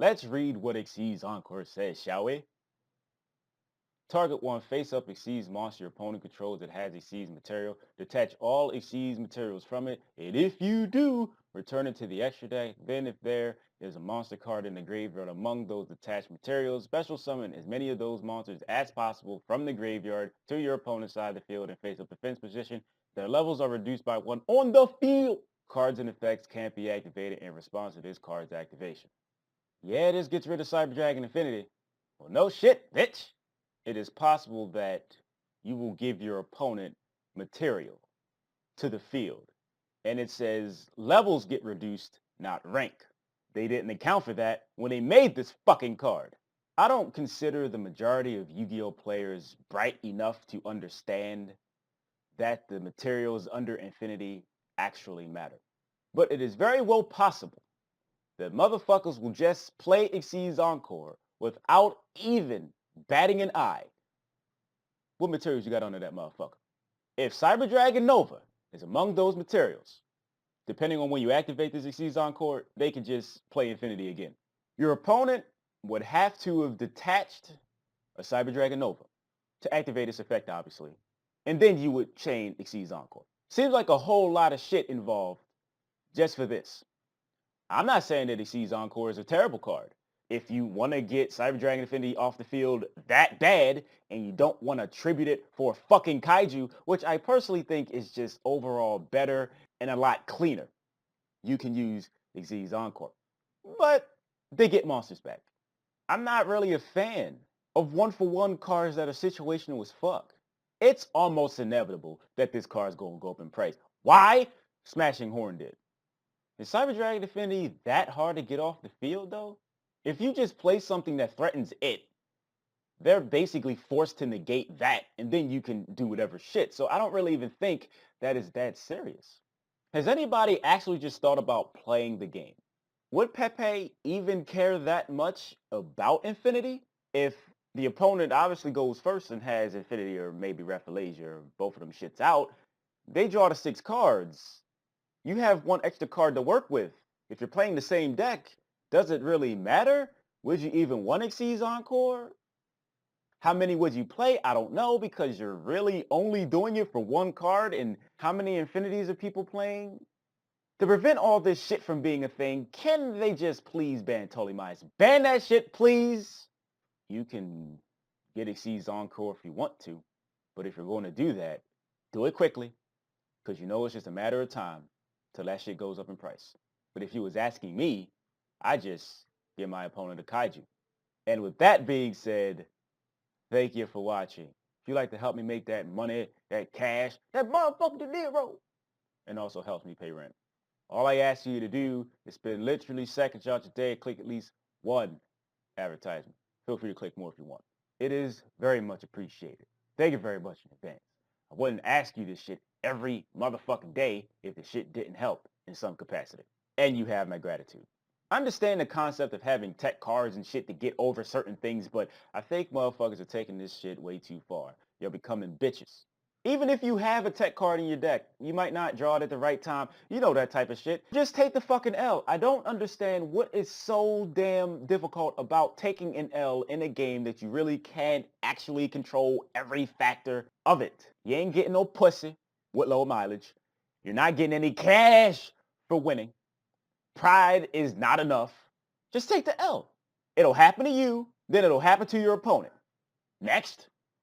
Let's read what Exceeds Encore says, shall we? Target 1 face-up Exceeds monster your opponent controls that has Exceeds material. Detach all Exceeds materials from it, and if you do, return it to the extra deck. Then if there is a monster card in the graveyard among those detached materials, special summon as many of those monsters as possible from the graveyard to your opponent's side of the field in face-up defense position. Their levels are reduced by 1 on the field. Cards and effects can't be activated in response to this card's activation. Yeah, this gets rid of Cyber Dragon Infinity. Well, no shit, bitch. It is possible that you will give your opponent material to the field. And it says levels get reduced, not rank. They didn't account for that when they made this fucking card. I don't consider the majority of Yu-Gi-Oh players bright enough to understand that the materials under Infinity actually matter. But it is very well possible that motherfuckers will just play Exceeds Encore without even batting an eye. What materials you got under that motherfucker? If Cyber Dragon Nova is among those materials, depending on when you activate this Exceeds Encore, they can just play Infinity again. Your opponent would have to have detached a Cyber Dragon Nova to activate its effect, obviously. And then you would chain Exceeds Encore. Seems like a whole lot of shit involved just for this. I'm not saying that Exceeds Encore is a terrible card. If you want to get Cyber Dragon Infinity off the field that bad and you don't want to tribute it for fucking Kaiju, which I personally think is just overall better and a lot cleaner, you can use Exceeds Encore. But they get monsters back. I'm not really a fan of one-for-one cards that are situational as fuck. It's almost inevitable that this card's going to go up in price. Why? Smashing Horn did. Is Cyber Dragon Infinity that hard to get off the field, though? If you just play something that threatens it, they're basically forced to negate that, and then you can do whatever shit. So I don't really even think that is that serious. Has anybody actually just thought about playing the game? Would Pepe even care that much about Infinity? If the opponent obviously goes first and has Infinity or maybe Rafflesia or both of them shits out, they draw the 6 cards. You have 1 extra card to work with. If you're playing the same deck, does it really matter? Would you even want Exceeds Encore? How many would you play? I don't know, because you're really only doing it for 1 card, and how many Infinities are people playing? To prevent all this shit from being a thing, can they just please ban Tolemize? Ban that shit, please! You can get Exceeds Encore if you want to, but if you're going to do that, do it quickly, because you know it's just a matter of time till that shit goes up in price. But if you was asking me, I just give my opponent a Kaiju. And with that being said, thank you for watching. If you'd like to help me make that money, that cash, that motherfucking dinero, and also helps me pay rent, all I ask you to do is spend literally seconds out your day and click at least 1 advertisement. Feel free to click more if you want. It is very much appreciated. Thank you very much in advance. I wouldn't ask you this shit every motherfucking day if the shit didn't help in some capacity. And you have my gratitude. I understand the concept of having tech cards and shit to get over certain things, but I think motherfuckers are taking this shit way too far. You're becoming bitches. Even if you have a tech card in your deck, you might not draw it at the right time. You know that type of shit. Just take the fucking L. I don't understand what is so damn difficult about taking an L in a game that you really can't actually control every factor of it. You ain't getting no pussy with low mileage. You're not getting any cash for winning. Pride is not enough. Just take the L. It'll happen to you, then it'll happen to your opponent. Next.